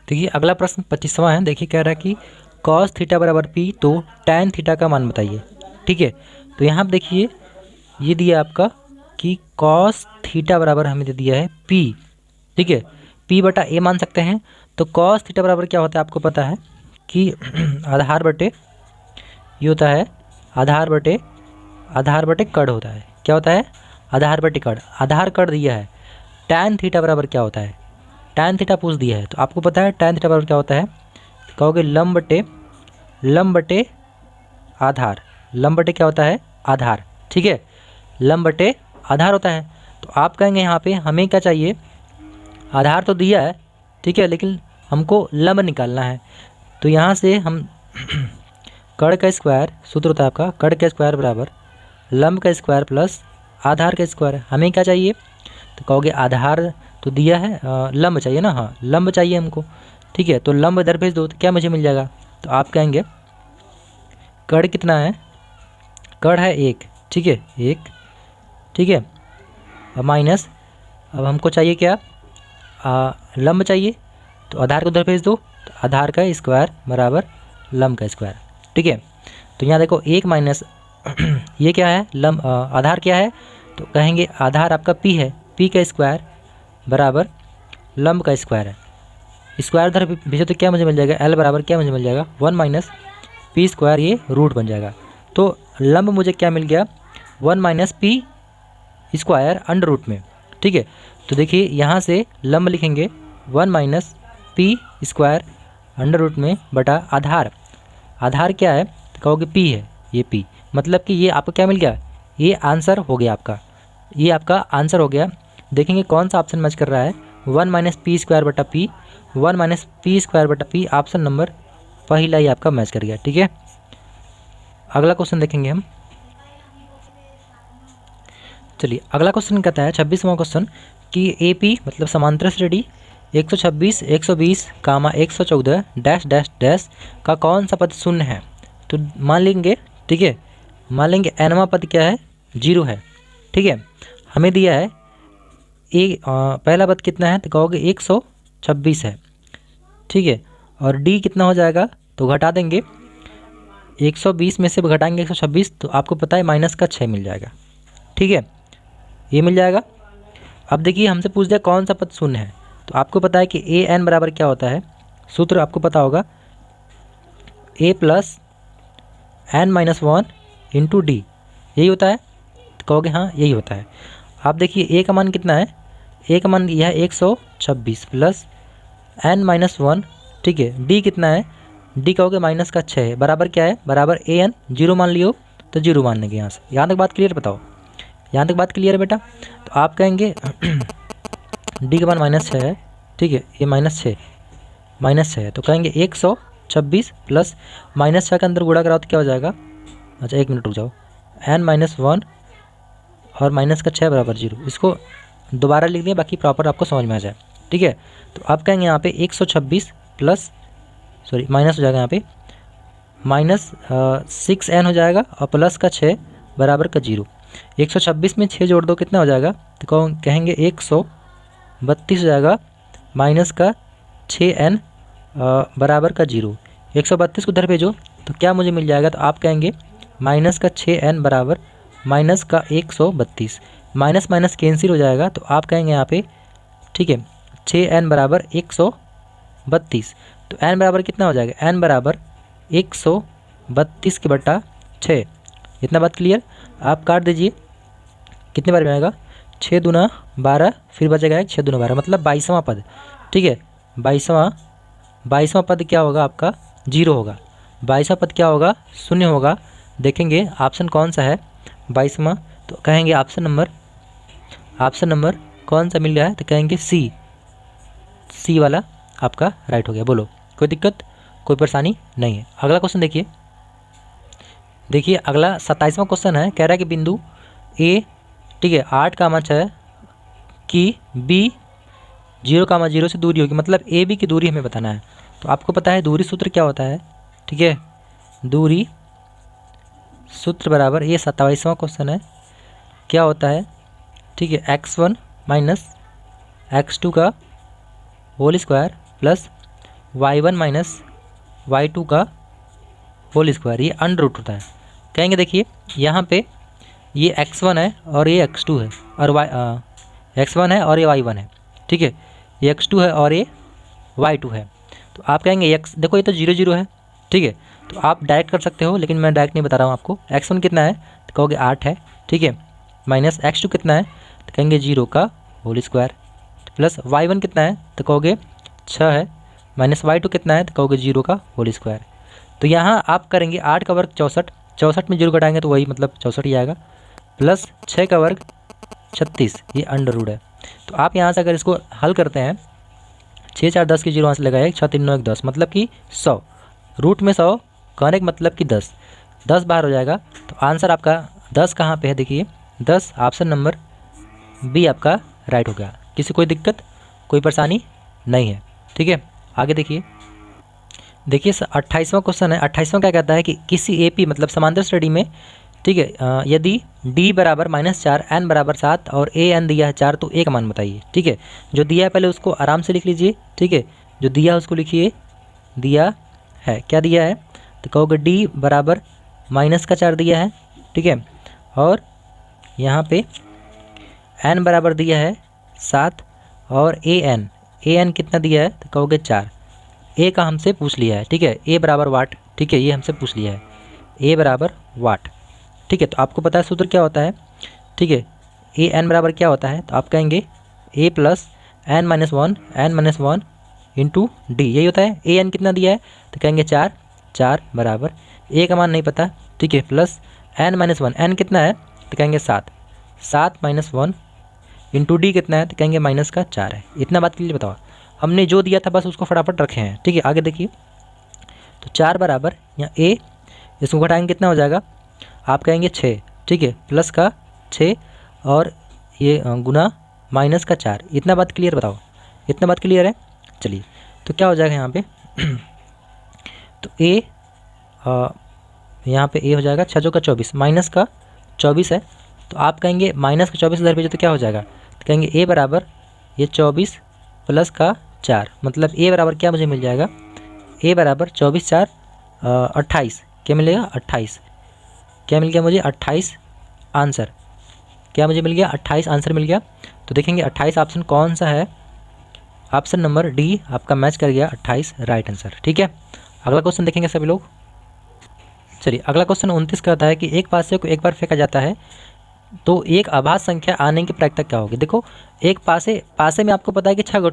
देखिए अगला प्रश्न 25वां है। देखिए कह रहा है कि कॉस थीटा बराबर पी, तो टैन थीटा का मान बताइए। ठीक है, तो यहाँ पर देखिए ये दिया आपका कि कॉस थीटा बराबर हमें दे दिया है पी। ठीक है, पी बटा ए मान सकते हैं। तो कॉस थीटा बराबर क्या होता है आपको पता है कि आधार बटे ये होता है आधार बटे कड़ होता है। क्या होता है? आधार बटे कड़। आधार कड़ दिया है। टैन थीटा बराबर क्या होता है? टैन थीटा पूछ दिया है, तो आपको पता है टैन थीटा बराबर क्या होता है? कहोगे लंब बटे आधार। लंब बटे क्या होता है? आधार। ठीक है, लंब बटे आधार होता है। तो आप कहेंगे यहाँ पे हमें क्या चाहिए? आधार तो दिया है, ठीक है, लेकिन हमको लंब निकालना है। तो यहाँ से हम कड़ का स्क्वायर, सूत्र होता है आपका कड़ का स्क्वायर बराबर लंब का स्क्वायर प्लस आधार का स्क्वायर। हमें क्या चाहिए? तो कहोगे आधार तो दिया है, लंब चाहिए ना। हाँ, लंब चाहिए हमको। ठीक है, तो लंब इधर भेज दो तो क्या मुझे मिल जाएगा? तो आप कहेंगे कड़ कितना है? कड़ है 1। ठीक है, 1। ठीक है, अब माइनस, अब हमको चाहिए क्या? लंब चाहिए, तो आधार को उधर भेज दो। तो आधार का स्क्वायर बराबर लंब का स्क्वायर। ठीक है, तो यहाँ देखो 1 माइनस ये क्या है? लंब आधार क्या है? तो कहेंगे आधार आपका पी है। पी का स्क्वायर बराबर लंब का स्क्वायर है। स्क्वायर उधर भेजो तो क्या मुझे मिल जाएगा? एल बराबर क्या मुझे मिल जाएगा? 1 माइनस पी स्क्वायर, ये रूट बन जाएगा। तो लंब मुझे क्या मिल गया? 1 minus P square under root में। ठीक है, तो देखिए यहाँ से लंब लिखेंगे 1 minus P square under root में बटा आधार। आधार क्या है? तो कहोगे पी है, ये पी, मतलब कि ये आपको क्या मिल गया? ये आंसर हो गया आपका, ये आपका आंसर हो गया। देखेंगे कौन सा ऑप्शन मैच कर रहा है? 1 माइनस पी स्क्वायर बटा पी, 1 माइनस पी स्क्वायर बटा पी, ऑप्शन नंबर पहला ही आपका मैच कर गया। ठीक है, अगला क्वेश्चन देखेंगे हम। चलिए अगला क्वेश्चन कहता है 26वां क्वेश्चन कि ए पी मतलब समांतर श्रेणी 126, 120, 114 डैश डैश डैश का कौन सा पद शून्य है? तो मान लेंगे, ठीक है, मान लेंगे एनवा पद क्या है? 0 है। ठीक है, हमें दिया है पहला पद कितना है? तो कहोगे 126 है। ठीक है, और डी कितना हो जाएगा? तो घटा देंगे, 120 में से घटाएंगे 126, तो आपको पता है माइनस का 6 मिल जाएगा। ठीक है, ये मिल जाएगा। अब देखिए हमसे पूछ दिया कौन सा पद शून्य है, तो आपको पता है कि ए एन बराबर क्या होता है? सूत्र आपको पता होगा, A plus N minus 1 into D, यही होता है। तो कहोगे हाँ यही होता है। आप देखिए ए का मान कितना है? ए का मान यह है 126 प्लस एन माइनस 1। ठीक है, डी कितना है? डी कहोगे माइनस का 6 है, बराबर क्या है? बराबर ए एन। 0 मान लियो तो 0 मान लेंगे यहाँ से। यहाँ तक बात क्लियर? बताओ, यहाँ तक बात क्लियर है बेटा? तो आप कहेंगे डी का मान -6 है। ठीक है, ये -6 है, तो कहेंगे 126 प्लस -6 के अंदर गुणा कराओ तो क्या हो जाएगा? अच्छा 1 मिनट रुक जाओ, n-1 और माइनस का 6 बराबर 0। इसको दोबारा लिख दिए, बाकी प्रॉपर आपको समझ में आ जाए। ठीक है, तो आप कहेंगे यहाँ पे 126 प्लस माइनस हो जाएगा यहाँ पे -6n हो जाएगा और प्लस का 6 बराबर का 0। 126 में 6 जोड़ दो कितना हो जाएगा? तो कहेंगे 132 हो जाएगा, माइनस का 6n बराबर का 0। 132 को उधर भेजो तो क्या मुझे मिल जाएगा? तो आप कहेंगे माइनस का 6n बराबर माइनस का 132, माइनस माइनस कैंसिल हो जाएगा। तो आप कहेंगे यहाँ पे, ठीक है, 6n बराबर 132, तो n बराबर कितना हो जाएगा? n बराबर 132 के बटा 6। इतना बात क्लियर? आप काट दीजिए, कितने बार में आएगा? 6 दूना 12, फिर बचेगा 6 दूना 12, मतलब 22वां पद। ठीक है, 22वां पद क्या होगा आपका? 0 होगा। 22वां पद क्या होगा? 0 होगा। देखेंगे ऑप्शन कौन सा है 22वां, तो कहेंगे ऑप्शन नंबर कौन सा मिल रहा है? तो कहेंगे सी वाला आपका राइट हो गया। बोलो, कोई दिक्कत, कोई परेशानी नहीं है। अगला क्वेश्चन देखिए अगला 27वां क्वेश्चन है। कह रहा है कि बिंदु ए, ठीक है, 8,6 की बी 0,0 से दूरी होगी, मतलब ए बी की दूरी हमें बताना है। तो आपको पता है दूरी सूत्र क्या होता है? ठीक है, दूरी सूत्र बराबर, ये 27वां क्वेश्चन है, क्या होता है? ठीक है, x1 माइनस x2 का whole square plus y1 minus y2 का होल स्क्वायर, ये अंडर रूट होता है। कहेंगे देखिए यहाँ पे ये x1 है और ये x2 है और x1 है और ये y1 है, ठीक है, ये x2 है और ये y2 है। तो आप कहेंगे x, देखो ये तो 0 0 है, ठीक है, तो आप डायरेक्ट कर सकते हो, लेकिन मैं डायरेक्ट नहीं बता रहा हूँ आपको। x1 कितना है तो कहोगे 8 है, ठीक है, माइनस x2 कितना है तो कहेंगे 0 का होल स्क्वायर, प्लस y1 कितना है तो कहोगे 6 है, माइनस y2 कितना है तो कहोगे 0 का होल स्क्वायर। तो यहाँ आप करेंगे 8 का वर्ग 64, 64 में 0 घटाएंगे तो वही मतलब 64 ही आएगा, प्लस 6 का वर्ग 36, ये अंडर रूट है। तो आप यहाँ से अगर इसको हल करते हैं, 6 4 10 की 0 वहाँ से लगाए, 6 3 9 1 10, मतलब कि 100, रूट में 100 कहने का मतलब कि 10 बाहर हो जाएगा। तो आंसर आपका 10 कहाँ पे है, देखिए 10 ऑप्शन नंबर बी आपका राइट हो गया। किसी कोई दिक्कत, कोई परेशानी नहीं है, ठीक है। आगे देखिए 28वां क्वेश्चन है। 28वां क्या कहता है कि किसी एपी मतलब समांतर श्रेणी में, ठीक है, यदि d बराबर -4 n बराबर 7 और a n दिया है 4 तो a का मान बताइए, ठीक है। जो दिया है पहले उसको आराम से लिख लीजिए, ठीक है, जो दिया है उसको लिखिए, दिया है क्या दिया है तो कहोगे d बराबर -4 दिया है, ठीक है, और यहाँ पे n बराबर दिया है 7 और a n कितना दिया है तो कहोगे 4, a का हमसे पूछ लिया है, ठीक है, a बराबर वाट, ठीक है, ये हमसे पूछ लिया है a बराबर वाट, ठीक है। तो आपको पता है सूत्र क्या होता है, ठीक है, ए एन बराबर क्या होता है तो आप कहेंगे a plus n-1 into D, यही होता है। ए एन कितना दिया है तो कहेंगे 4 बराबर a का मान नहीं पता, ठीक है, प्लस n-1 n कितना है तो कहेंगे 7 माइनस 1 इंटू डी कितना है तो कहेंगे माइनस का 4 है। इतना बात के लिए बताओ, हमने जो दिया था बस उसको फटाफट रखे हैं, ठीक है। आगे देखिए तो 4 बराबर यहाँ a, इसको घटाएंगे कितना हो जाएगा आप कहेंगे 6, ठीक है, प्लस का 6 और ये गुना माइनस का 4। इतना बात क्लियर बताओ, इतना बात क्लियर है। चलिए तो क्या हो जाएगा यहाँ पे तो a यहाँ पे a हो जाएगा 6 का 24 माइनस का 24 है, तो आप कहेंगे माइनस का 24 इधर भेजो तो क्या हो जाएगा तो कहेंगे a बराबर ये 24 प्लस का 4, मतलब a बराबर क्या मुझे मिल जाएगा, a बराबर 24 4 28, क्या मिलेगा 28, क्या मिल गया मुझे 28 आंसर, क्या मुझे मिल गया 28 आंसर मिल गया। तो देखेंगे 28 ऑप्शन कौन सा है, ऑप्शन नंबर डी आपका मैच कर गया 28 राइट आंसर, ठीक है। अगला क्वेश्चन देखेंगे सभी लोग। चलिए अगला क्वेश्चन 29 कहता है कि एक पासे को एक बार फेंका जाता है तो एक अभाज्य संख्या आने की प्रायिकता क्या होगी। देखो एक पासे में आपको पता है कि 6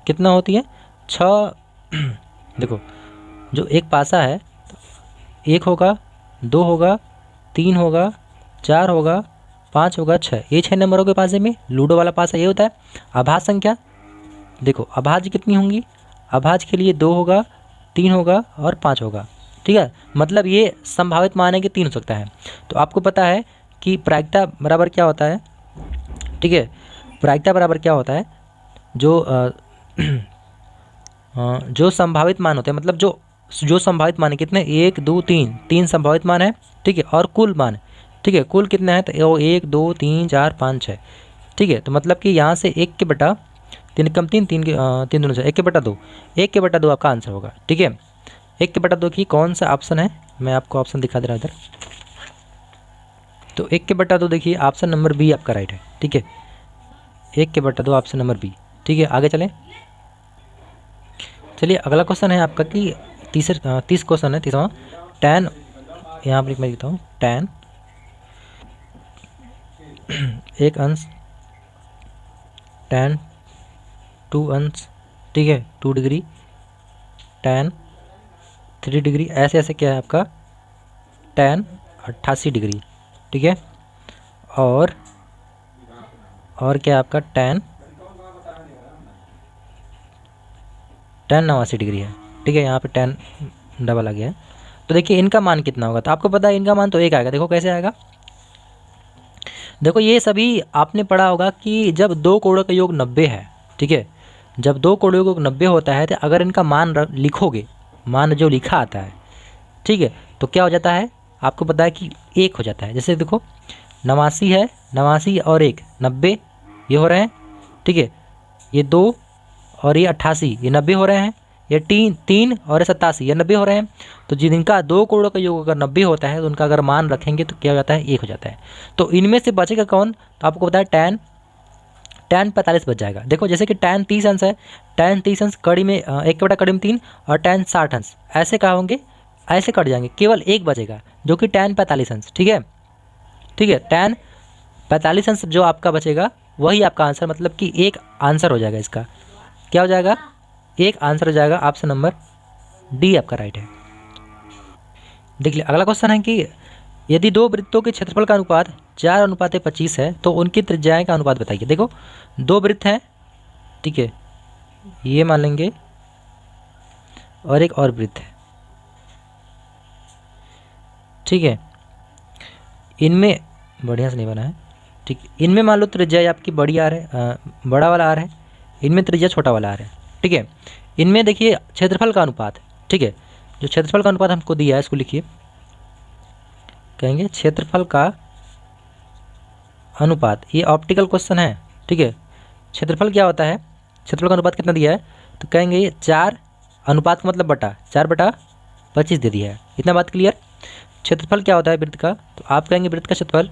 कितना होती है 6 देखो जो एक पासा है 1 होगा 2 होगा 3 होगा 4 होगा 5 होगा 6, ये 6 नंबरों के पासे में लूडो वाला पासा ये होता है अभाज्य संख्या। देखो अभाज्य कितनी होंगी, अभाज्य के लिए 2 होगा 3 होगा और 5 होगा, ठीक है, मतलब ये संभावित मान है कि 3 हो सकता है। तो आपको पता है कि प्रायिकता बराबर क्या होता है, ठीक है, प्रायिकता बराबर क्या होता है जो संभावित मान होते हैं, मतलब जो संभावित मान है कितने 1 2 3 संभावित मान है, ठीक है, और कुल मान, ठीक है, कुल कितना है तो 1 2 3 4 5 6, ठीक है। तो मतलब कि यहाँ से 1 के बटा 3 कम 3 3 दोनों से 1 के बटा 2 आपका आंसर होगा, ठीक है। 1 के बटा 2 की कौन सा ऑप्शन है, मैं आपको ऑप्शन दिखा दे रहा इधर। तो 1 के बटा 2 देखिए ऑप्शन नंबर बी आपका राइट है, ठीक है, 1 के बटा 2 ऑप्शन नंबर बी, ठीक है। आगे चलें, चलिए अगला क्वेश्चन है आपका कि 30 क्वेश्चन है 30वां। tan यहाँ पर मैं लिखता हूँ tan एक अंश tan 2 अंश, ठीक है 2 डिग्री tan 3 डिग्री, ऐसे ऐसे क्या है आपका tan 88 डिग्री, ठीक है, और क्या है आपका tan 89 डिग्री है, ठीक है, यहाँ पे tan डबल आ गया है। तो देखिए इनका मान कितना होगा, तो आपको पता है इनका मान तो 1 आएगा। देखो कैसे आएगा, देखो ये सभी आपने पढ़ा होगा कि जब 2 कोणों का योग 90 है, ठीक है, जब 2 कोणों का योग 90 होता है तो अगर इनका मान लिखोगे, मान जो लिखा आता है, ठीक है, तो क्या हो जाता है आपको पता है कि 1 हो जाता है। जैसे देखो 89 है, 89 और 1 90 ये हो रहे हैं, ठीक है, ये 2 और ये 88 ये 90 हो रहे हैं, ये 3 और 87 ये 90 हो रहे हैं। तो जिनका 2 करोड़ का योग अगर 90 होता है तो उनका अगर मान रखेंगे तो क्या हो जाता है, 1 हो जाता है। तो इनमें से बचेगा कौन, तो आपको पता है tan 45 बच जाएगा। देखो जैसे कि tan 30 अंश है, tan 30 अंश कड़ी में 1/3 और tan 60 अंश ऐसे क्या होंगे, ऐसे कट जाएंगे, केवल एक बचेगा जो कि tan 45 अंश। ठीक है, ठीक है, tan 45 अंश जो आपका बचेगा वही आपका आंसर, मतलब कि एक आंसर हो जाएगा इसका। क्या हो जाएगा, एक आंसर हो जाएगा। ऑप्शन नंबर डी आपका राइट है। देख लिया। अगला क्वेश्चन है कि यदि 2 वृत्तों के क्षेत्रफल का अनुपात 4:25 है तो उनकी त्रिज्याएं का अनुपात बताइए। देखो 2 वृत्त हैं, ठीक है, ये मान लेंगे और एक और वृत्त है, ठीक है, इनमें बढ़िया से नहीं बना है, ठीक, इनमें मान लो त्रिज्या आपकी बड़ी आर है, बड़ा वाला आर है, इनमें त्रिज्या छोटा वाला आर है, ठीक है। इनमें देखिए क्षेत्रफल का अनुपात, ठीक है, जो क्षेत्रफल का अनुपात हमको दिया है इसको लिखिए, कहेंगे क्षेत्रफल का अनुपात। ये ऑप्टिकल क्वेश्चन है, ठीक है। क्षेत्रफल क्या होता है, क्षेत्रफल का अनुपात कितना दिया है, तो कहेंगे ये 4 अनुपात का मतलब बटा 4/25 दे दिया है। इतना बात क्लियर। क्षेत्रफल क्या होता है वृत्त का, तो आप कहेंगे वृत्त का क्षेत्रफल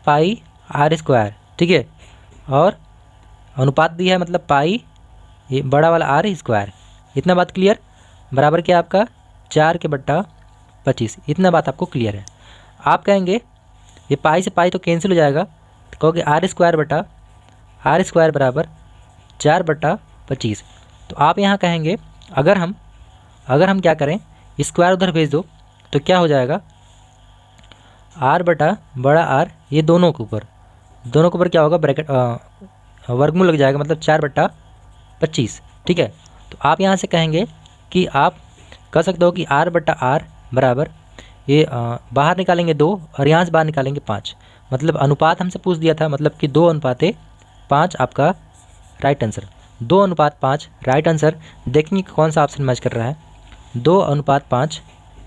πr², ठीक है, और अनुपात दिया है मतलब पाई, ये बड़ा वाला r²। इतना बात क्लियर। बराबर क्या आपका 4/25। इतना बात आपको क्लियर है। आप कहेंगे ये पाई से पाई तो कैंसिल हो जाएगा, तो कहोगे r² बराबर 4/25। तो आप यहाँ कहेंगे अगर हम क्या करें, स्क्वायर उधर भेज दो तो क्या हो जाएगा, r बटा बड़ा R, ये दोनों के ऊपर क्या होगा, ब्रैकेट वर्गमूल लग जाएगा, मतलब 4/25, ठीक है। तो आप यहाँ से कहेंगे कि आप कह सकते हो कि r/r बराबर ये बाहर निकालेंगे 2 और यहाँ से बाहर निकालेंगे 5, मतलब अनुपात हमसे पूछ दिया था, मतलब कि 2:5 आपका राइट आंसर। 2:5 right answer. देखेंगे कौन सा ऑप्शन मैच कर रहा है, 2:5,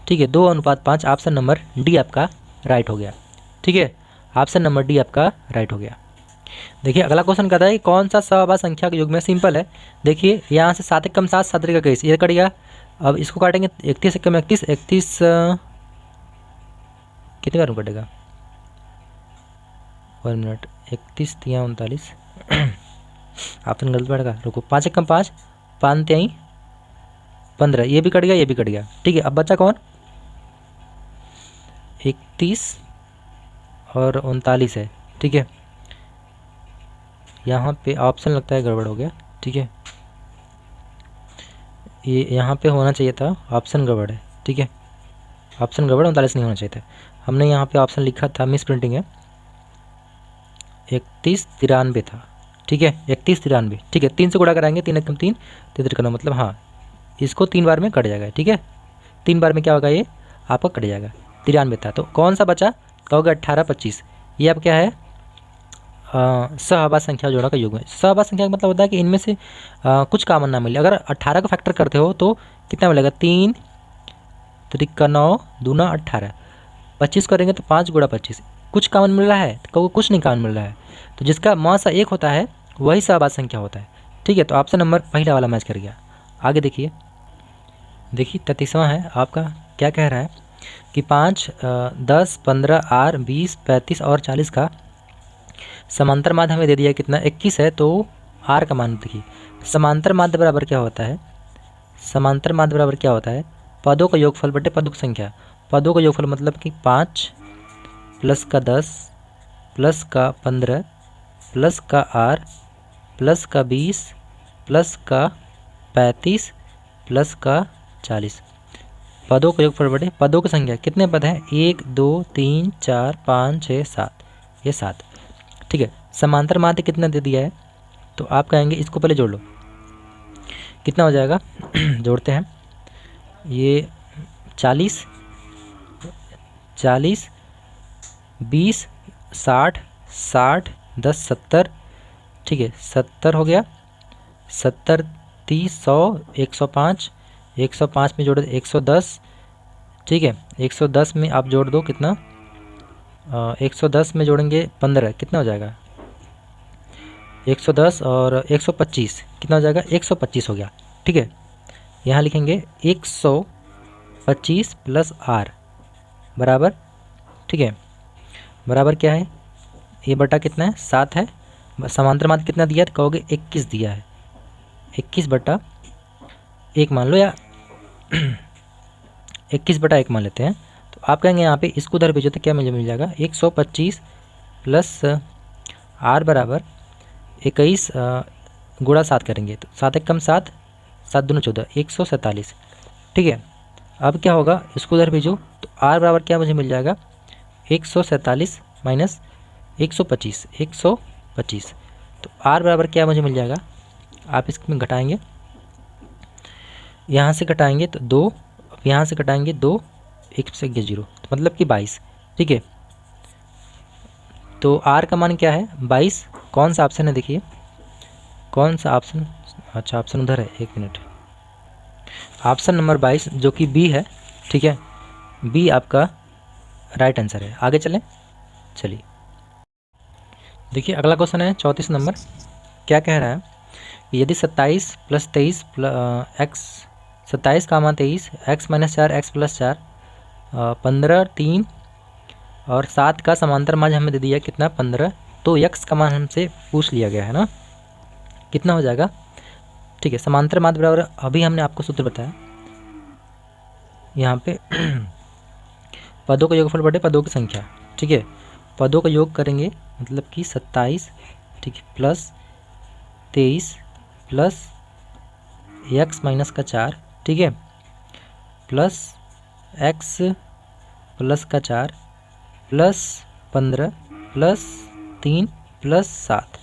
ठीक है, 2:5 ऑप्शन नंबर डी आपका राइट हो गया, ठीक है, ऑप्शन नंबर डी आपका राइट हो गया। देखिए अगला क्वेश्चन कहता है कि कौन सा सवाभाज्य संख्या के युग में, सिंपल है। देखिए यहाँ से 7 × 7 7 का कैसे ये कट गया। अब इसको काटेंगे 31 × 31 कितने बार कटेगा, 1 मिनट, 31 × 39 ऑप्शन गलत बैठेगा, रुको, 5 × 5 5 × 15, ये भी कट गया, ये भी कट गया, ठीक है। अब बचा कौन, 31 और 39 है, ठीक है। यहाँ पे ऑप्शन लगता है गड़बड़ हो गया, ठीक है, ये यहाँ पे होना चाहिए था, ऑप्शन गड़बड़ है, ठीक है, ऑप्शन गड़बड़, 39 नहीं होना चाहिए था। हमने यहाँ पे ऑप्शन लिखा था, मिस प्रिंटिंग है, 3193 था, ठीक है, 3193, ठीक है। 3 से गुणा कराएंगे, 3 × 3 33 करना, मतलब हाँ इसको 3 बार में कट जाएगा, ठीक है, 3 बार में क्या होगा, ये आपका कट जाएगा, 93 था। तो कौन सा बचा, कहोगे 18/25। ये अब क्या है, सहभाज्य संख्या जोड़ा का योग है। सहभाज्य संख्या का मतलब होता है कि इनमें से कुछ कॉमन ना मिले। अगर 18 का फैक्टर करते हो तो कितना मिलेगा, 3 × 9 दूना 18, 25 करेंगे तो 5 × 25, कुछ कॉमन मिल रहा है, तो कहोगे कुछ नहीं कॉमन मिल रहा है। तो जिसका मासा 1 होता है वही सहभाज्य संख्या होता है, ठीक है। तो ऑप्शन नंबर पहला वाला मैच कर गया। आगे देखिए 33वां है आपका, क्या कह रहा है कि 5, 10, 15, R, 20, 35 और 40 का समांतर माध्य हमें दे दिया कितना, 21 है। तो R का मान देखिए, समांतर माध्य बराबर क्या होता है, समांतर माध्य बराबर क्या होता है, पदों का योगफल बटे पदों की संख्या। पदों का योगफल मतलब कि 5 प्लस का 10 प्लस का 15 प्लस का R प्लस का 20 प्लस का 35 प्लस का 40। पदों का योगफल बटे पदों की संख्या। कितने पद हैं, 1 2 3 4 5 6 7, ये 7, ठीक है। समांतर माध्य कितना दे दिया है, तो आप कहेंगे इसको पहले जोड़ लो, कितना हो जाएगा जोड़ते हैं, ये 40 20 60 60 10 70, ठीक है, 70 हो गया, 70 30 100 105, 105 में जोड़ 110, ठीक है, 110 में आप जोड़ दो कितना, 110 में जोड़ेंगे 15, कितना हो जाएगा, 110 और 125 कितना हो जाएगा, 125 हो गया, ठीक। ठीक है, यहाँ लिखेंगे 125 प्लस आर बराबर, ठीक है, बराबर क्या है, ये बटा कितना है 7 है, समांतर माध्य कितना दिया है, कहोगे 21 दिया है, 21/1 मान लो, या 21/1 मान लेते हैं। तो आप कहेंगे यहाँ पे इसको उधर भेजो तो क्या मुझे मिल जाएगा, 125 प्लस आर बराबर 21 गुणा 7 करेंगे तो 7 एक कम 7, 7 दूनी 14, 147, ठीक है। अब क्या होगा, इसको उधर भेजो तो आर बराबर क्या मुझे मिल जाएगा, 147 माइनस 125, 125, तो आर बराबर क्या मुझे मिल जाएगा, आप इसमें घटाएंगे, यहाँ से घटाएंगे तो 2, यहाँ से घटाएंगे 2, 1 से 0, तो मतलब कि 22, ठीक है। तो आर का मान क्या है 22, कौन सा ऑप्शन है देखिए, कौन सा ऑप्शन, अच्छा ऑप्शन उधर है, 1 मिनट, ऑप्शन नंबर 22 जो कि बी है, ठीक है, बी आपका राइट आंसर है। आगे चलें, चलिए देखिए अगला क्वेश्चन है 34 नंबर। क्या कह रहा है, यदि 27 प्लस 23 एक्स, 27 का मान 23, एक्स माइनस 4 एक्स प्लस 4, 15, 3 और 7 का समांतर मान हमें दे दिया कितना 15, तो यक्स का मान हमसे पूछ लिया गया है ना, कितना हो जाएगा, ठीक है। समांतर माध्य बराबर, अभी हमने आपको सूत्र बताया यहाँ पे पदों का योगफल बटे पदों की संख्या, ठीक है, पदों का योग करेंगे मतलब कि 27, ठीक है, प्लस 23 प्लस एक्स माइनस का 4, ठीक है, प्लस एक्स प्लस का 4 प्लस 15 प्लस 3 प्लस 7,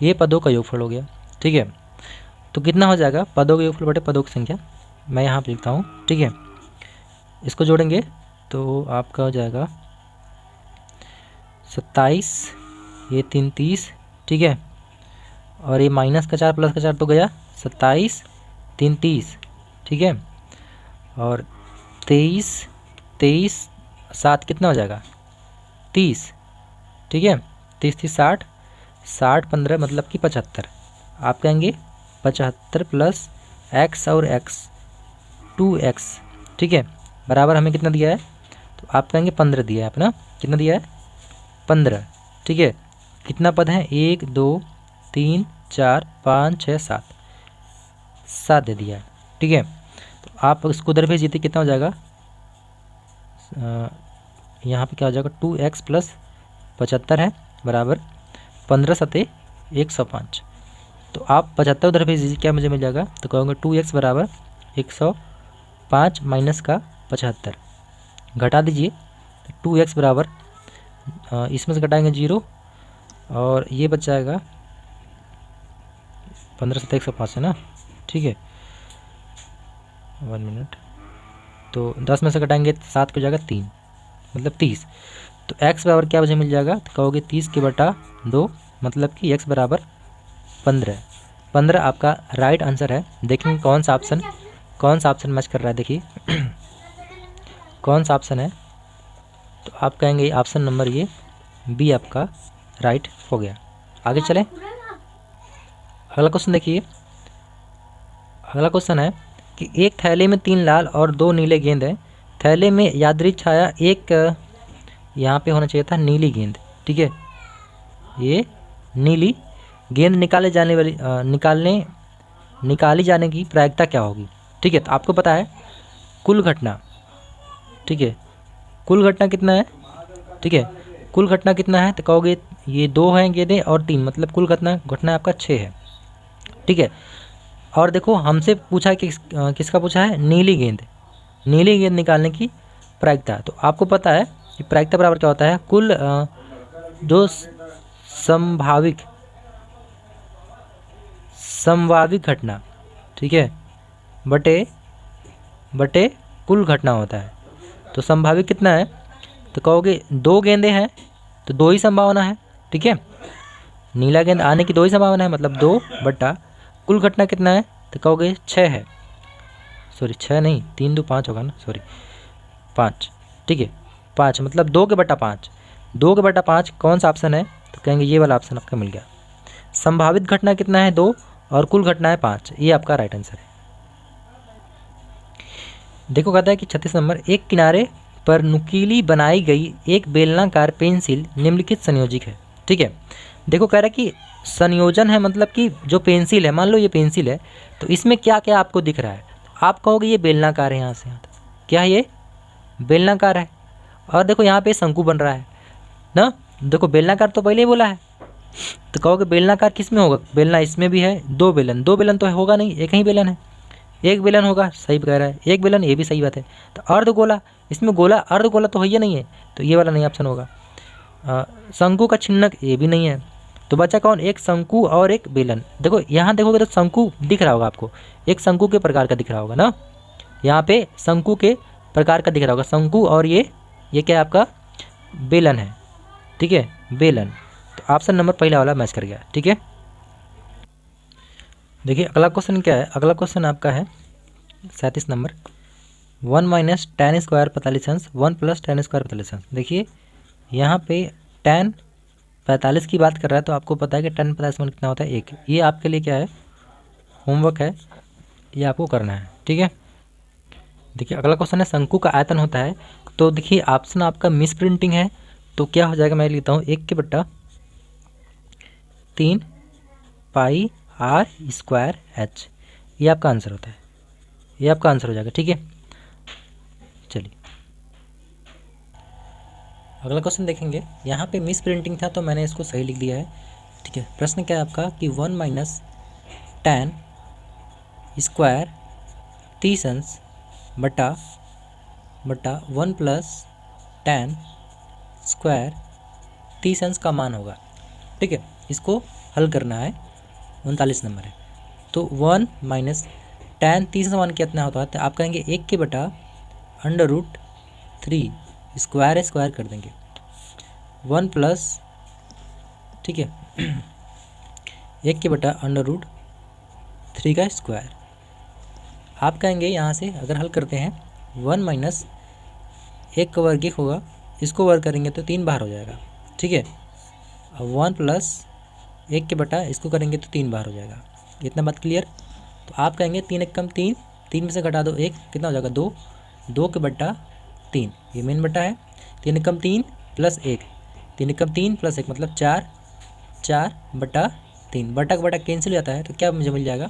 ये पदों का योगफल हो गया, ठीक है। तो कितना हो जाएगा, पदों का योगफल बटे पदों की संख्या, मैं यहाँ पे लिखता हूँ, ठीक है, इसको जोड़ेंगे तो आपका हो जाएगा 27, ये 3 30, ठीक है, और ये माइनस का 4 प्लस का 4 तो गया 27, 3 30, ठीक है, और 23 23 7 कितना हो जाएगा 30, ठीक है, 30 30 60, 60 15 मतलब कि 75, आप कहेंगे 75 प्लस एक्स और एक्स 2x, ठीक है, बराबर हमें कितना दिया है, तो आप कहेंगे 15 दिया है अपना, कितना दिया है 15, ठीक है। कितना पद है, 1 2 3 4 5 6 7, 7 दे दिया है, ठीक है। तो आप इसको उधर भेज दीजिए, कितना हो जाएगा, यहाँ पे क्या हो जाएगा 2x प्लस 75 है बराबर 15 सते 105, तो आप 75 उधर भेज दीजिए, क्या मुझे मिल जाएगा, तो कहोगे 2x बराबर 105 माइनस का 75, घटा दीजिए, तो 2x बराबर इसमें से घटाएंगे 0 और ये बच जाएगा 15 सते 105 है ना, ठीक है, 1 मिनट, तो 10 में से घटाएंगे 7 को जाएगा 3 मतलब 30, तो x बराबर क्या मुझे मिल जाएगा, तो कहोगे 30 के बटा 2 मतलब कि x बराबर 15, 15 आपका राइट आंसर है। देखेंगे कौन सा ऑप्शन मैच कर रहा है, देखिए कौन सा ऑप्शन है, तो आप कहेंगे ऑप्शन नंबर ये बी आपका राइट हो गया। आगे चलें, अगला क्वेश्चन देखिए, अगला क्वेश्चन है कि एक थैले में 3 लाल और 2 नीले गेंद हैं, थैले में यादृच्छिक छाया एक, यहाँ पे होना चाहिए था नीली गेंद, ठीक है, ये नीली गेंद निकाली जाने की प्रायिकता क्या होगी, ठीक है। तो आपको पता है कुल घटना, ठीक है, कुल घटना कितना है, ठीक है, कुल घटना कितना है, तो कहोगे ये 2 हैं गेंदें और 3 मतलब कुल घटना आपका 6 है, ठीक है। और देखो हमसे पूछा है किसका पूछा है, नीली गेंद निकालने की प्रायिकता, तो आपको पता है कि प्रायिकता बराबर क्या होता है, कुल जो संभाविक घटना, ठीक है, बटे कुल घटना होता है। तो संभाविक कितना है, तो कहोगे 2 गेंदें हैं तो 2 ही संभावना है, ठीक है, नीला गेंद आने की 2 ही संभावना है मतलब 2 बटा कुल घटना कितना है, तो कहोगे 6 है, सॉरी 6 नहीं 3 2 5 होगा ना, सॉरी 5, ठीक है, 5 मतलब 2 के बटा 5, 2 के बटा 5 कौन सा ऑप्शन है, तो कहेंगे ये वाला ऑप्शन आपका मिल गया। संभावित घटना कितना है 2 और कुल घटना है 5, ये आपका राइट आंसर है। देखो कहता है कि 36 नंबर, एक किनारे पर नुकीली बनाई गई एक बेलनाकार पेंसिल निम्नलिखित संयोजित है। ठीक है, देखो कह रहा है कि संयोजन है, मतलब कि जो पेंसिल है, मान लो ये पेंसिल है, तो इसमें क्या क्या आपको दिख रहा है, आप कहोगे ये बेलनाकार है, यहाँ से यहाँ तक क्या है, ये बेलनाकार है। और देखो यहाँ पे शंकु बन रहा है ना, देखो बेलनाकार तो पहले ही बोला है, तो कहोगे बेलनाकार किस में होगा, बेलना इसमें भी है, दो बेलन तो होगा नहीं, एक ही बेलन है, एक बेलन होगा, सही कह रहा है, एक बेलन, ये भी सही बात है। तो अर्धगोला, इसमें गोला अर्धगोला तो है ही नहीं है, तो ये वाला नहीं ऑप्शन होगा। शंकु का छिन्नक, ये भी नहीं है, तो बचा कौन, एक शंकु और एक बेलन। देखो यहाँ देखोगे तो शंकु दिख रहा होगा आपको, एक शंकु के प्रकार का दिख रहा होगा ना, यहाँ पे शंकु के प्रकार का दिख रहा होगा शंकु, और ये क्या है आपका बेलन है। ठीक है, बेलन, तो ऑप्शन नंबर पहला वाला मैच कर गया। ठीक है, देखिए अगला क्वेश्चन क्या है, अगला क्वेश्चन आपका है 37 नंबर, 1 माइनस tan स्क्वायर 45 अंश 1 प्लस tan स्क्वायर 45 अंश। देखिए यहाँ पे tan 45 की बात कर रहा है, तो आपको पता है कि tan 45 में कितना होता है, 1। ये आपके लिए क्या है, होमवर्क है, ये आपको करना है। ठीक है, देखिए अगला क्वेश्चन है, शंकु का आयतन होता है, तो देखिए ऑप्शन आपका मिस प्रिंटिंग है, तो क्या हो जाएगा, मैं लिखता हूँ 1/3 पाई r स्क्वायर h, ये आपका आंसर होता है, ये आपका आंसर हो जाएगा। ठीक है, चलिए अगला क्वेश्चन देखेंगे, यहाँ पे मिस प्रिंटिंग था तो मैंने इसको सही लिख दिया है। ठीक है, प्रश्न क्या है आपका कि 1 माइनस tan स्क्वायर 30 अंश बटा 1 प्लस tan स्क्वायर 30 अंश का मान होगा। ठीक है, इसको हल करना है, 39 नंबर है। तो 1 माइनस tan 30 का मान कितना होता है, तो आप कहेंगे 1/√3 स्क्वायर कर देंगे 1 प्लस, ठीक है 1/√3 का स्क्वायर। आप कहेंगे यहाँ से अगर हल करते हैं 1 माइनस 1 का वर्ग 1 होगा, इसको वर्ग करेंगे तो 3 बार हो जाएगा। ठीक है, अब 1 प्लस 1 के बटा इसको करेंगे तो 3 बार हो जाएगा। इतना बात क्लियर। तो आप कहेंगे 3 एक कम 3, 3 में से घटा दो 1, कितना हो जाएगा 2, 2 के बटा 3, ये मेन बटा है। 3 एक कम 3 प्लस 1, 3 एक कम 3 प्लस 1 मतलब 4, 4/3, बटा का बटा कैंसिल हो जाता है, तो क्या मुझे मिल जाएगा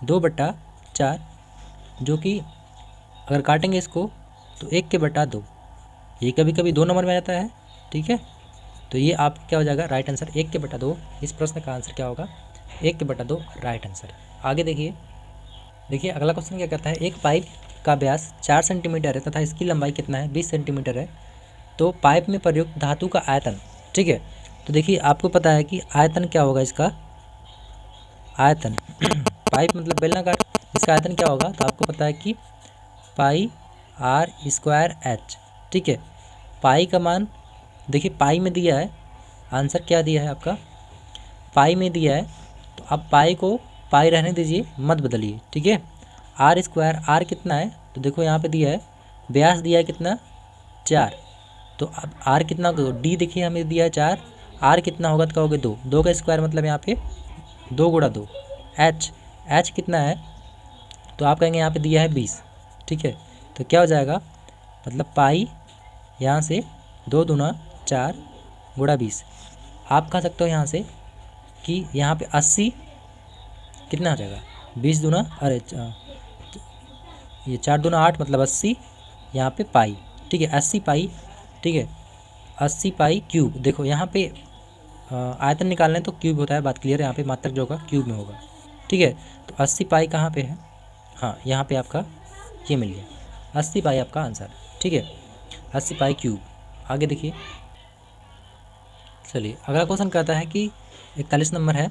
2/4, जो कि अगर काटेंगे इसको तो 1 के बटा 2, ये कभी कभी 2 नंबर में आ जाता है। ठीक है, तो ये आप क्या हो जाएगा राइट आंसर 1 के बटा 2। इस प्रश्न का आंसर क्या होगा 1 के बटा 2 राइट आंसर। आगे देखिए अगला क्वेश्चन क्या कहता है, एक पाइप का व्यास 4 सेंटीमीटर है तथा इसकी लंबाई कितना है 20 सेंटीमीटर है, तो पाइप में प्रयुक्त धातु का आयतन। ठीक है, तो देखिए आपको पता है कि आयतन क्या होगा, इसका आयतन पाइप मतलब बेलनाकार, इसका आयतन क्या होगा, तो आपको पता है कि पाई r स्क्वायर h। ठीक है, पाई का मान देखिए पाई में दिया है, आंसर क्या दिया है आपका पाई में दिया है, तो आप पाई को पाई रहने दीजिए, मत बदलिए। ठीक है, r स्क्वायर, r कितना है, तो देखो यहाँ पे दिया है व्यास दिया है कितना 4, तो अब r कितना होगा, d देखिए हमें दिया है 4, r कितना होगा तो कहोगे 2, 2 का स्क्वायर मतलब यहाँ पे 2 गुणा 2, h कितना है, तो आप कहेंगे यहाँ पे दिया है 20। ठीक है, तो क्या हो जाएगा मतलब पाई यहाँ से 2 दूना 4 गुणा 20। आप कह सकते हो यहाँ से कि यहाँ पे 80 कितना हो जाएगा 20 दूना, अरे ये 4 दूना 8 मतलब 80, यहाँ पे पाई। ठीक है, 80 पाई। ठीक है, 80 पाई क्यूब। देखो यहाँ पे आयतन निकालना है तो क्यूब होता है, बात क्लियर है, यहाँ पे मात्रक जो होगा क्यूब में होगा। ठीक है, तो 80 पाई कहाँ पे है, हाँ यहाँ पे आपका ये मिल गया, 80 पाई आपका आंसर। ठीक है, 80 पाई क्यूब। आगे देखिए, चलिए अगला क्वेश्चन कहता है कि 41 नंबर है।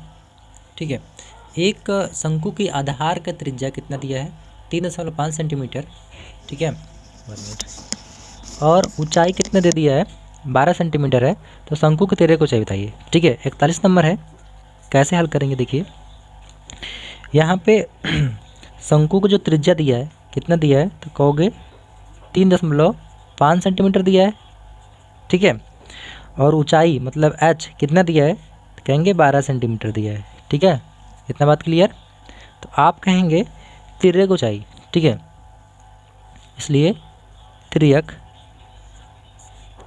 ठीक है, एक शंकु की आधार का त्रिज्या कितना दिया है 3.5 सेंटीमीटर। ठीक है, 1 मिनट, और ऊंचाई कितना दे दिया है 12 सेंटीमीटर है, तो शंकु के तिर्यक ऊंचाई बताइए। ठीक है, 41 नंबर है, कैसे हल करेंगे देखिए, यहाँ पे शंकु को जो त्रिज्या दिया है कितना दिया है, तो कहोगे 3.5 सेंटीमीटर दिया है। ठीक है, और ऊंचाई मतलब h कितना दिया है, तो कहेंगे 12 सेंटीमीटर दिया है। ठीक है, इतना बात क्लियर। तो आप कहेंगे तिर्यक ऊंचाई। ठीक है, इसलिए त्रियक,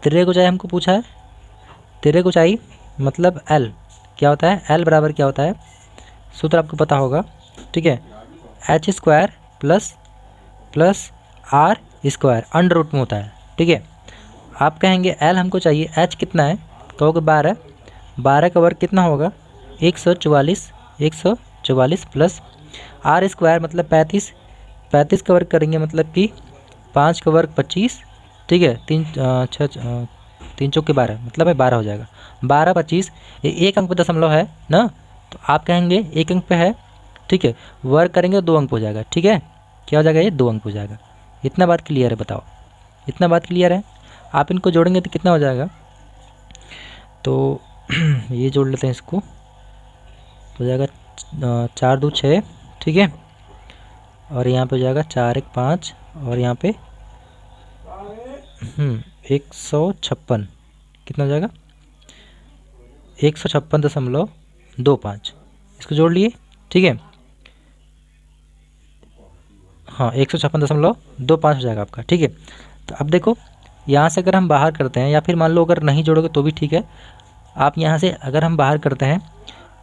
त्रियक ऊंचाई हमको पूछा है, त्रियक ऊंचाई मतलब L क्या होता है, L बराबर क्या होता है, सूत्र आपको पता होगा, ठीक है, H square plus R square under root में होता है, ठीक है। आप कहेंगे L हमको चाहिए, H कितना है, कहोगे 12, 12 का वर्ग कितना होगा 144 प्लस आर स्क्वायर मतलब 35, 35 का वर्ग करेंगे मतलब कि 5 का वर्ग 25, ठीक है, 3 चौक के 12 मतलब है 12 हो जाएगा, 12 25, ये एक अंक पे दशमलव है ना, तो आप कहेंगे एक अंक पे है, ठीक है, वर्ग करेंगे तो 2 अंक हो जाएगा, ठीक है, क्या हो जाएगा ये 2 अंक हो जाएगा। इतना बात क्लियर है, बताओ इतना बात क्लियर है। आप इनको जोड़ेंगे तो कितना हो जाएगा, तो ये जोड़ लेते हैं इसको, हो जाएगा 4 2 6, ठीक है, और यहाँ पे हो जाएगा 4 1 5, और यहाँ पे 156, कितना हो जाएगा 156.25, इसको जोड़ लिए, ठीक है, हाँ 156.25 हो जाएगा आपका, ठीक है। तो अब देखो यहाँ से अगर हम बाहर करते हैं, या फिर मान लो अगर नहीं जोड़ोगे तो भी ठीक है, आप यहाँ से अगर हम बाहर करते हैं,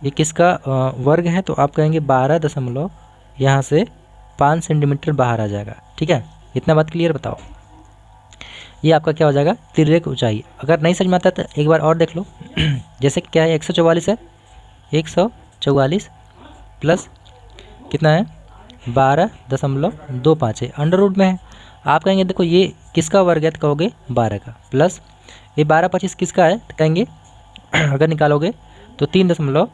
ये किसका वर्ग है, तो आप कहेंगे 12 दशमलव यहाँ से 5 सेंटीमीटर बाहर आ जाएगा, ठीक है, इतना बात क्लियर, बताओ ये आपका क्या हो जाएगा तिर्यक ऊंचाई। अगर नहीं समझ में आता तो एक बार और देख लो जैसे क्या है 144 है, 144 प्लस कितना है 12.25 है, अंडर रूट में है। आप कहेंगे देखो ये किसका वर्ग है, तो कहोगे 12 का, प्लस ये 12 25 किसका है, तो कहेंगे अगर निकालोगे तो 3 दशमलव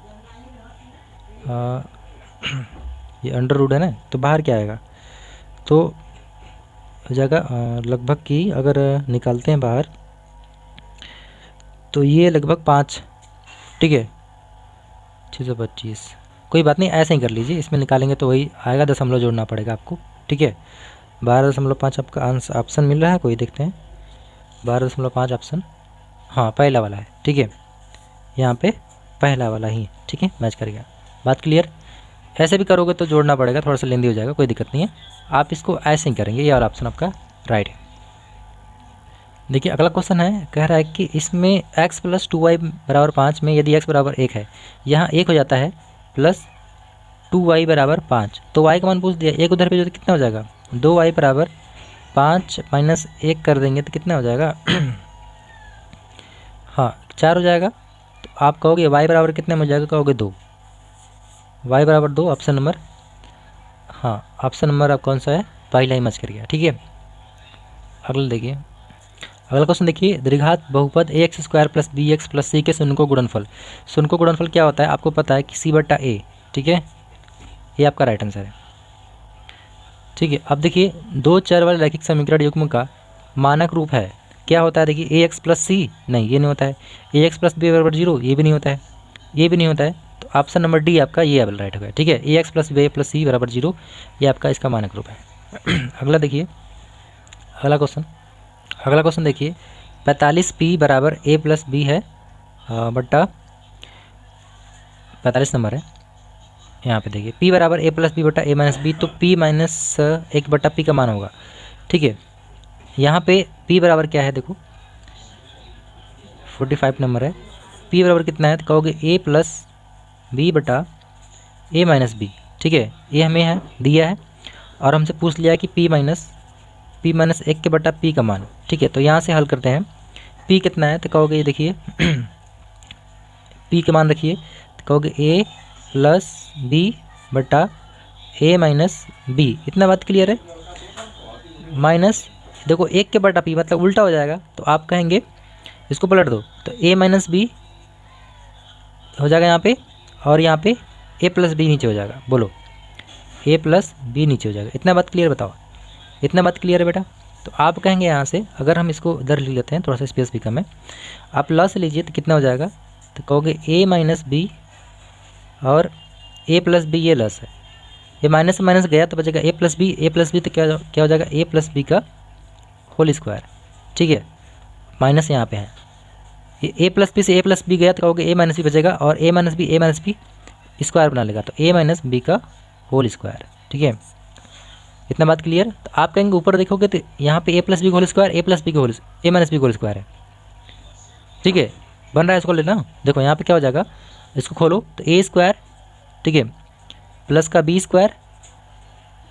ये अंडर रूट है ना, तो बाहर क्या आएगा, तो हो जाएगा लगभग की अगर निकालते हैं बाहर तो ये लगभग 5, ठीक है, 625, कोई बात नहीं ऐसे ही कर लीजिए, इसमें निकालेंगे तो वही आएगा, दशमलव जोड़ना पड़ेगा आपको, ठीक है। 12.5 आपका ऑप्शन मिल रहा है, कोई देखते हैं 12.5 ऑप्शन, हाँ पहला वाला है, ठीक है, यहाँ पे पहला वाला ही, ठीक है, मैच कर गया, बात क्लियर। ऐसे भी करोगे तो जोड़ना पड़ेगा, थोड़ा सा लेंदी हो जाएगा, कोई दिक्कत नहीं है, आप इसको ऐसे ही करेंगे, ये और ऑप्शन आपका राइट है। देखिए अगला क्वेश्चन है, कह रहा है कि इसमें x + 2y = 5 में यदि x = 1 है, यहाँ 1 हो जाता है, प्लस 2y = 5, तो y का मान पूछ दिया, एक उधर पे जो तो कितना हो जाएगा 2y = 5 माइनस 1 कर देंगे तो कितना हो जाएगा हाँ 4 हो जाएगा। तो आप कहोगे y बराबर कितने में हो जाएगा, कहोगे 2, y = 2, ऑप्शन नंबर, हाँ ऑप्शन नंबर आप कौन सा है, पहला ही मैच कर गया, ठीक है। अगला देखिए, अगला क्वेश्चन देखिए, द्विघात बहुपद ax² + bx + c के शून्य गुणनफल, शून्य गुणनफल क्या होता है आपको पता है कि c/a, ठीक है, ये आपका राइट आंसर है, ठीक है। अब देखिए दो चर वाले रैखिक समीकरण युग्म का मानक रूप है, क्या होता है, देखिए ax + c, नहीं ये नहीं होता है, ax + b = 0, ये भी नहीं होता है, ये भी नहीं होता है, तो ऑप्शन नंबर डी आपका ये राइट होगा, ठीक है, ax + b + c = 0, ये आपका इसका मानक रूप है। अगला देखिए, अगला क्वेश्चन देखिए, 45p = a + b है बट्टा 45 नंबर है, यहाँ पे देखिए p = a + b बटा a - b, तो p - 1 बटा p का मान होगा, ठीक है। यहाँ पे p बराबर क्या है, देखो 45 नंबर है, p बराबर कितना है, तो कहोगे a + b बटा a - b, ठीक है, ये हमें है दिया है और हमसे पूछ लिया है कि p - 1 के बटा p का मान, ठीक है। तो यहाँ से हल करते हैं, p कितना है, तो कहोगे ये देखिए p का मान रखिए, तो कहोगे a + b बटा a - b, इतना बात क्लियर है। माइनस देखो 1 के बटा p मतलब उल्टा हो जाएगा, तो आप कहेंगे इसको पलट दो, तो a - b हो जाएगा यहाँ पे, और यहाँ पे a + b नीचे हो जाएगा, बोलो a + b नीचे हो जाएगा, इतना बात क्लियर, बताओ इतना बात क्लियर है बेटा। तो आप कहेंगे यहाँ से अगर हम इसको इधर लिख लेते हैं, थोड़ा सा स्पेस भी कम है, आप लस लीजिए तो कितना हो जाएगा, तो कहोगे a - b और a + b, ये लस है, ये माइनस से माइनस गया तो बचेगा a + b, तो क्या हो जाएगा a + b का होल स्क्वायर, ठीक है, माइनस यहाँ पे है, ये a + b से a + b गया तो कहोगे a - b बचेगा, और a - b स्क्वायर बना लेगा, तो a - b का होल स्क्वायर, ठीक है। इतना बात क्लियर। तो आप कहेंगे ऊपर देखोगे तो यहाँ पे ए प्लस बी होल स्क्वायर, ए प्लस बी होल, ए माइनस बी होल स्क्वायर है, ठीक है, बन रहा है, इसको लेना। देखो यहाँ पे क्या हो जाएगा, इसको खोलो तो ए स्क्वायर, ठीक है, प्लस का बी स्क्वायर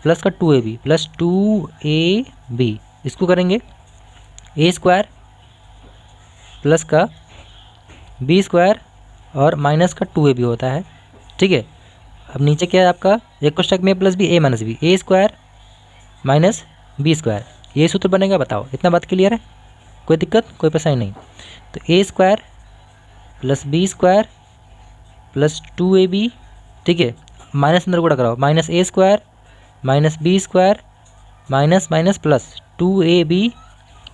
प्लस का 2ab प्लस 2ab, इसको करेंगे ए स्क्वायर प्लस का बी स्क्वायर और माइनस का 2ab होता है, ठीक है। अब नीचे क्या है आपका, एक कोष्टक में प्लस बी ए माइनस बी, ए स्क्वायर माइनस बी स्क्वायर, ये सूत्र बनेगा। बताओ, इतना बात क्लियर है, कोई दिक्कत कोई परेशानी नहीं। तो A square plus B square plus 2ab, ठीक है, माइनस अंदर गुणा कराओ, minus A square minus B square minus minus plus 2ab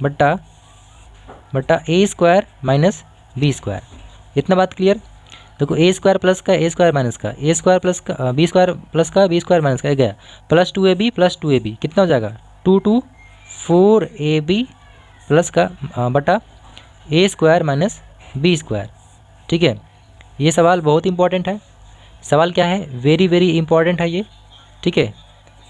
बट्टा A square minus B square. इतना बात क्लियर। देखो ए स्क्वायर प्लस का ए स्क्वायर माइनस का ए स्क्वायर प्लस का बी स्क्वायर प्लस का बी स्क्वायर माइनस का गया, प्लस 2ab कितना हो जाएगा, 2 4ab प्लस का बटा ए स्क्वायर माइनस बी स्क्वायर, ठीक है। ये सवाल बहुत इंपॉर्टेंट है। सवाल क्या है, वेरी वेरी इंपॉर्टेंट है ये, ठीक है,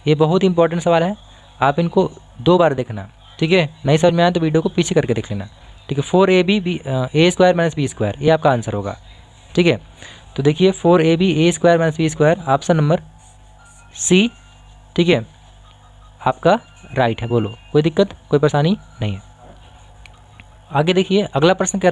ये बहुत इंपॉर्टेंट सवाल है। आप इनको 2 बार देखना, ठीक है, नहीं समझ में आया तो वीडियो को पीछे करके देख लेना, ठीक है। 4ab A square minus B square, ये आपका आंसर होगा, ठीक है। तो देखिए 4ab A square minus B square, option number C, ठीक है, आपका राइट है। बोलो, कोई दिक्कत कोई परेशानी नहीं है। आगे देखिए अगला प्रश्न क्या था।